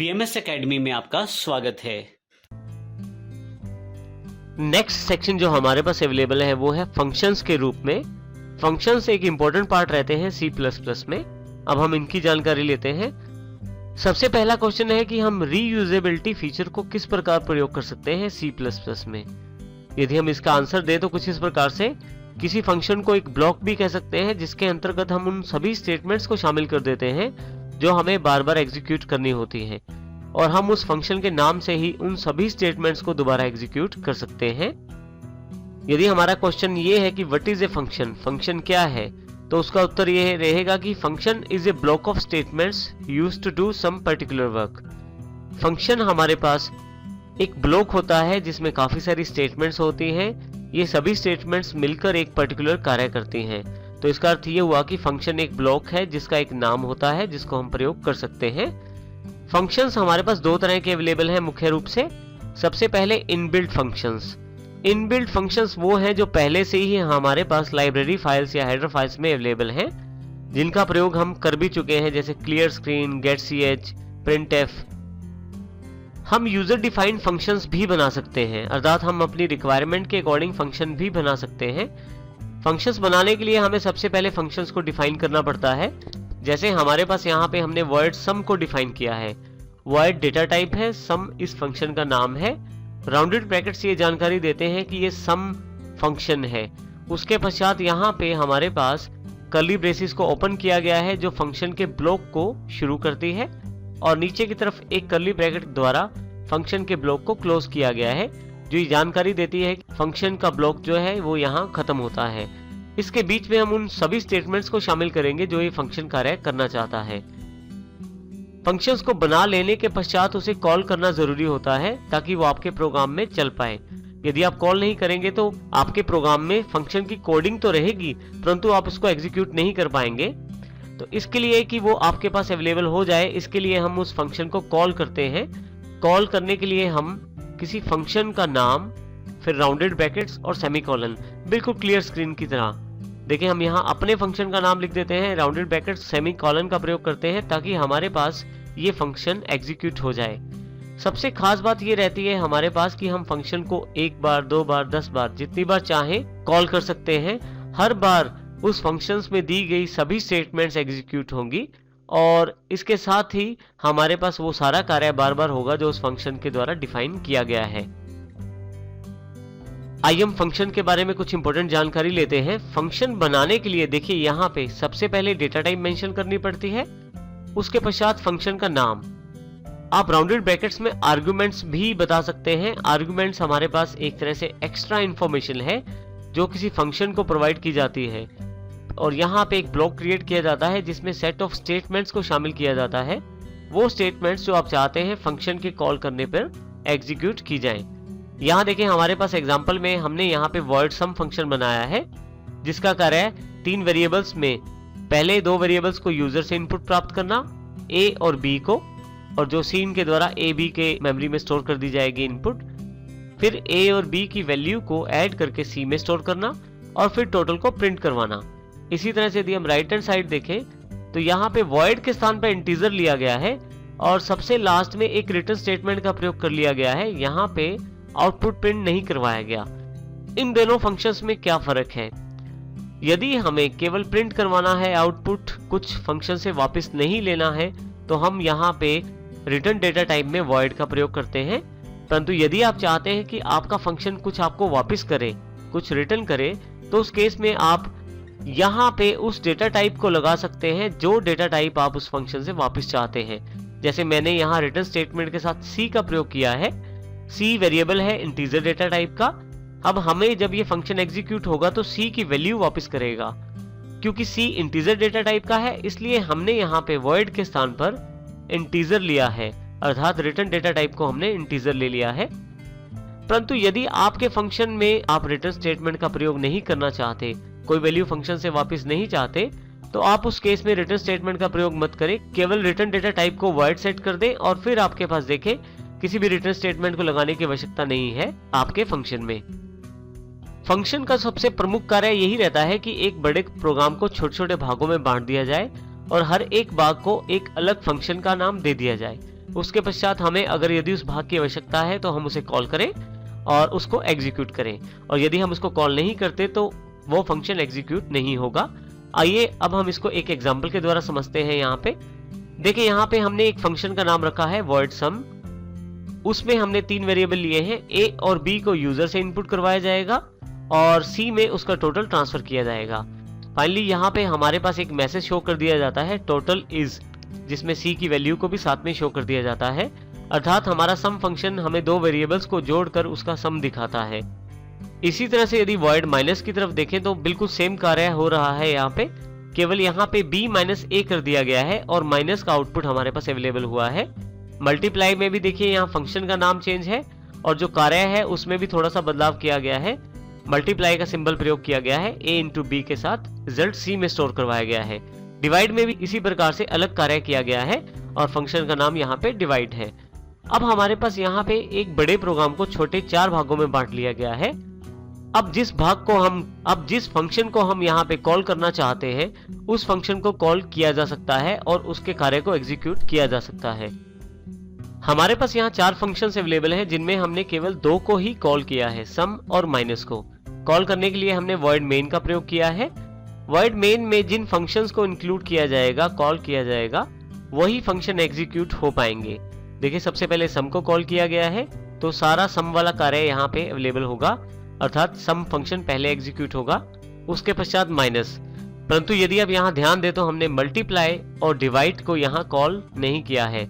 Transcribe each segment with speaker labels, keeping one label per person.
Speaker 1: BMS academy में आपका स्वागत है।
Speaker 2: नेक्स्ट सेक्शन जो हमारे पास अवेलेबल है वो है फंक्शंस के रूप में। फंक्शंस एक इंपॉर्टेंट पार्ट रहते हैं C++ में। अब हम इनकी जानकारी लेते हैं। सबसे पहला क्वेश्चन है कि हम रीयूजेबिलिटी फीचर को किस प्रकार प्रयोग कर सकते हैं C++ में। यदि हम इसका आंसर दें तो कुछ इस प्रकार से, किसी फंक्शन को एक ब्लॉक भी कह सकते हैं जिसके अंतर्गत हम उन सभी स्टेटमेंट्स को शामिल कर देते हैं जो हमें बार बार एग्जीक्यूट करनी होती है, और हम उस फंक्शन के नाम से ही उन सभी स्टेटमेंट्स को दोबारा एग्जीक्यूट कर सकते हैं। यदि हमारा क्वेश्चन ये है कि what is a function, function क्या है, तो उसका उत्तर ये रहेगा कि function is a block of statements used to do some particular work. Function हमारे पास एक ब्लॉक होता है जिसमें काफी सारी स्टेटमेंट्स होती हैं। ये सभी स्टेटमेंट्स मिलकर एक पर्टिकुलर कार्य करती हैं। तो इसका अर्थ ये हुआ कि फंक्शन एक ब्लॉक है जिसका एक नाम होता है जिसको हम प्रयोग कर सकते हैं। फंक्शंस हमारे पास दो तरह के अवेलेबल हैं मुख्य रूप से। सबसे पहले इनबिल्ट फंक्शंस। इनबिल्ट फंक्शंस वो हैं जो पहले से ही हमारे पास लाइब्रेरी फाइल्स या हेडर फाइल्स में अवेलेबल हैं, जिनका प्रयोग हम कर भी चुके हैं, जैसे क्लियर स्क्रीन, getch, printf। हम यूजर डिफाइंड फंक्शंस भी बना सकते हैं, अर्थात हम अपनी रिक्वायरमेंट के अकॉर्डिंग फंक्शन भी बना सकते हैं। फंक्शंस बनाने के लिए हमें सबसे पहले फंक्शंस को डिफाइन करना पड़ता है। जैसे हमारे पास यहाँ पे हमने वर्ड सम को डिफाइन किया है। वर्ड डेटा टाइप है, सम इस फंक्शन का नाम है। राउंडेड ब्रैकेट्स ये जानकारी देते हैं कि ये सम फंक्शन है। उसके पश्चात यहाँ पे हमारे पास कर्ली ब्रेसिस को ओपन किया गया है जो फंक्शन के ब्लॉक को शुरू करती है, और नीचे की तरफ एक कर्ली ब्रैकेट द्वारा फंक्शन के ब्लॉक को क्लोज किया गया है, जो ये जानकारी देती है कि फंक्शन का ब्लॉक जो है वो यहाँ खत्म होता है। इसके बीच में हम उन सभी स्टेटमेंट्स को शामिल करेंगे जो ये फंक्शन कार्य करना चाहता है। फंक्शंस को बना लेने के पश्चात उसे कॉल करना जरूरी होता है ताकि वो आपके प्रोग्राम में चल पाए। यदि आप कॉल नहीं करेंगे तो आपके प्रोग्राम में फंक्शन की कोडिंग तो रहेगी, परंतु आप उसको एग्जीक्यूट नहीं कर पाएंगे। तो इसके लिए कि वो आपके पास अवेलेबल हो जाए, इसके लिए हम उस फंक्शन को कॉल करते हैं। कॉल करने के लिए हम किसी फंक्शन का नाम, फिर राउंडेड ब्रैकेट्स और सेमीकोलन, बिल्कुल क्लियर स्क्रीन की तरह। देखिए हम यहाँ अपने फंक्शन का नाम लिख देते हैं, राउंडेड ब्रैकेट्स, सेमीकोलन का प्रयोग करते हैं ताकि हमारे पास ये फंक्शन एग्जीक्यूट हो जाए। सबसे खास बात ये रहती है हमारे पास कि हम फंक्शन को एक बार, दो बार, 10 बार, जितनी बार चाहें कॉल कर सकते हैं। हर बार उस फंक्शंस में दी गई सभी स्टेटमेंट्स एग्जीक्यूट होंगी, और इसके साथ ही हमारे पास वो सारा कार्य बार बार होगा जो उस फंक्शन के द्वारा डिफाइन किया गया है। आइए हम फंक्शन के बारे में कुछ इंपॉर्टेंट जानकारी लेते हैं। फंक्शन बनाने के लिए देखिए यहाँ पे सबसे पहले डेटा टाइप मेंशन करनी पड़ती है, उसके पश्चात फंक्शन का नाम। आप राउंडेड ब्रैकेट्स में आर्गुमेंट्स भी बता सकते हैं। आर्गुमेंट्स हमारे पास एक तरह से एक्स्ट्रा इंफॉर्मेशन है जो किसी फंक्शन को प्रोवाइड की जाती है, और यहाँ पे एक ब्लॉक क्रिएट किया जाता है जिसमें सेट ऑफ स्टेटमेंट्स को शामिल किया जाता है। वो स्टेटमेंट्स जो आप चाहते हैं फंक्शन के कॉल करने पर एग्जीक्यूट की जाएं। यहाँ देखें हमारे पास एग्जांपल में हमने यहाँ पे वर्ड सम फंक्शन बनाया है जिसका कार्य है 3 वेरिएबल्स में पहले 2 वेरिएबल्स को यूजर से इनपुट प्राप्त करना, ए और बी को, और जो सीन के द्वारा ए बी के मेमोरी में स्टोर कर दी जाएगी इनपुट। फिर ए और बी की वैल्यू को ऐड करके सी में स्टोर करना, और फिर टोटल को प्रिंट करवाना। इसी तरह से यदि हम राइट हैंड साइड देखें तो यहाँ पे वॉइड के स्थान पर इंटीजर लिया गया है, और सबसे लास्ट में एक रिटर्न स्टेटमेंट का प्रयोग कर लिया गया है। यहाँ पे आउटपुट प्रिंट नहीं करवाया गया। इन दोनों फंक्शंस में क्या फर्क है? यदि हमें केवल प्रिंट करवाना है आउटपुट, कुछ फंक्शन से वापस नहीं लेना है, तो हम यहाँ पे रिटर्न डेटा टाइप में वॉइड का प्रयोग करते हैं। परंतु यदि आप चाहते हैं कि आपका फंक्शन कुछ आपको वापस करे, कुछ रिटर्न करे, तो उस केस में आप यहाँ पे उस डेटा टाइप को लगा सकते हैं जो डेटा टाइप आप उस फंक्शन से वापस चाहते हैं। जैसे मैंने यहाँ रिटर्न स्टेटमेंट के साथ सी का प्रयोग किया है। सी वेरिएबल है इंटीजर डेटा टाइप का। अब हमें जब ये फंक्शन एग्जीक्यूट होगा तो सी की वैल्यू वापस करेगा। क्योंकि सी इंटीजर डेटा टाइप का है, इसलिए हमने यहाँ पे वॉइड के स्थान पर इंटीजर लिया है, अर्थात रिटर्न डेटा टाइप को हमने इंटीजर ले लिया है। परंतु यदि आपके फंक्शन में आप रिटर्न स्टेटमेंट का प्रयोग नहीं करना चाहते, कोई वैल्यू फंक्शन से वापस नहीं चाहते, तो आप उस केस में रिटर्न स्टेटमेंट का प्रयोग मत करें। केवल रिटर्न डेटा टाइप को वॉइड सेट कर दें, और फिर आपके पास देखें किसी भी रिटर्न स्टेटमेंट को लगाने की आवश्यकता नहीं है आपके फंक्शन में। फंक्शन का सबसे प्रमुख कार्य यही रहता है कि एक बड़े प्रोग्राम को छोटे छोटे भागों में बांट दिया जाए और हर एक भाग को एक अलग फंक्शन का नाम दे दिया जाए। उसके पश्चात हमें अगर यदि उस भाग की आवश्यकता है तो हम उसे कॉल करें और उसको एग्जीक्यूट करें, और यदि हम उसको कॉल नहीं करते तो वो फंक्शन एग्जीक्यूट नहीं होगा। आइए अब हम इसको एक एग्जांपल के द्वारा समझते हैं। यहाँ पे देखिए, यहाँ पे हमने एक फंक्शन का नाम रखा है void sum। उसमें हमने 3 वेरिएबल लिए हैं। a और b को यूजर से इनपुट करवाया जाएगा और c में उसका टोटल ट्रांसफर किया जाएगा। फाइनली यहाँ पे हमारे पास एक मैसेज शो कर दिया जाता है टोटल इज, जिसमें c की वैल्यू को भी साथ में शो कर दिया जाता है। अर्थात हमारा सम फंक्शन हमें 2 वेरिएबल्स को जोड़कर उसका सम दिखाता है। इसी तरह से यदि void माइनस की तरफ देखें तो बिल्कुल सेम कार्य हो रहा है। यहाँ पे केवल यहाँ पे b माइनस a कर दिया गया है और माइनस का आउटपुट हमारे पास अवेलेबल हुआ है। मल्टीप्लाई में भी देखिए, यहाँ फंक्शन का नाम चेंज है और जो कार्य है उसमें भी थोड़ा सा बदलाव किया गया है। मल्टीप्लाई का सिंबल प्रयोग किया गया है a इंटू बी के साथ, रिजल्ट c में स्टोर करवाया गया है। डिवाइड में भी इसी प्रकार से अलग कार्य किया गया है और फंक्शन का नाम यहाँ पे डिवाइड है। अब हमारे पास यहाँ पे एक बड़े प्रोग्राम को छोटे 4 भागों में बांट लिया गया है। अब जिस फंक्शन को हम यहाँ पे कॉल करना चाहते हैं उस फंक्शन को कॉल किया जा सकता है और उसके कार्य को एग्जीक्यूट किया जा सकता है। हमारे पास यहाँ 4 फंक्शंस अवेलेबल हैं जिनमें हमने केवल 2 को ही कॉल किया है, सम और माइनस को। कॉल करने के लिए हमने void main का प्रयोग किया है। void main में जिन फंक्शंस को इंक्लूड किया जाएगा, कॉल किया जाएगा, वही फंक्शन एग्जीक्यूट हो पाएंगे। देखिए, सबसे पहले सम को कॉल किया गया है तो सारा सम वाला कार्य यहाँ पे अवेलेबल होगा, अर्थात सम फंक्शन पहले एग्जीक्यूट होगा, उसके पश्चात माइनस। परंतु यदि आप यहाँ ध्यान दें तो हमने मल्टीप्लाई और डिवाइड को यहाँ कॉल नहीं किया है।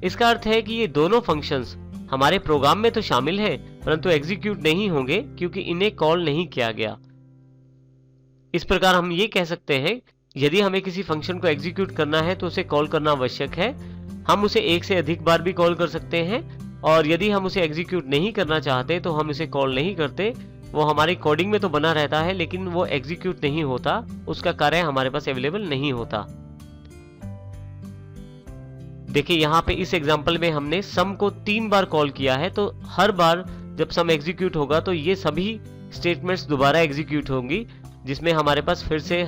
Speaker 2: इसका अर्थ है कि ये दोनों फंक्शंस हमारे प्रोग्राम में तो शामिल हैं परंतु एग्जीक्यूट नहीं होंगे क्योंकि इन्हें कॉल नहीं किया गया। इस प्रकार हम ये कह सकते हैं, यदि हमें किसी फंक्शन को एग्जीक्यूट करना है तो उसे कॉल करना आवश्यक है। हम उसे एक से अधिक बार भी कॉल कर सकते हैं और यदि हम उसे एग्जीक्यूट नहीं करना चाहते तो हम इसे कॉल नहीं करते। वो हमारी कोडिंग में तो बना रहता है लेकिन वो एग्जीक्यूट नहीं होता, उसका कार्य हमारे पास अवेलेबल नहीं होता। देखिए, यहाँ पे इस एग्जांपल में हमने सम को 3 बार कॉल किया है, तो हर बार जब सम एग्जीक्यूट होगा तो ये सभी स्टेटमेंट्स दोबारा एग्जीक्यूट होंगी, जिसमें हमारे पास फिर से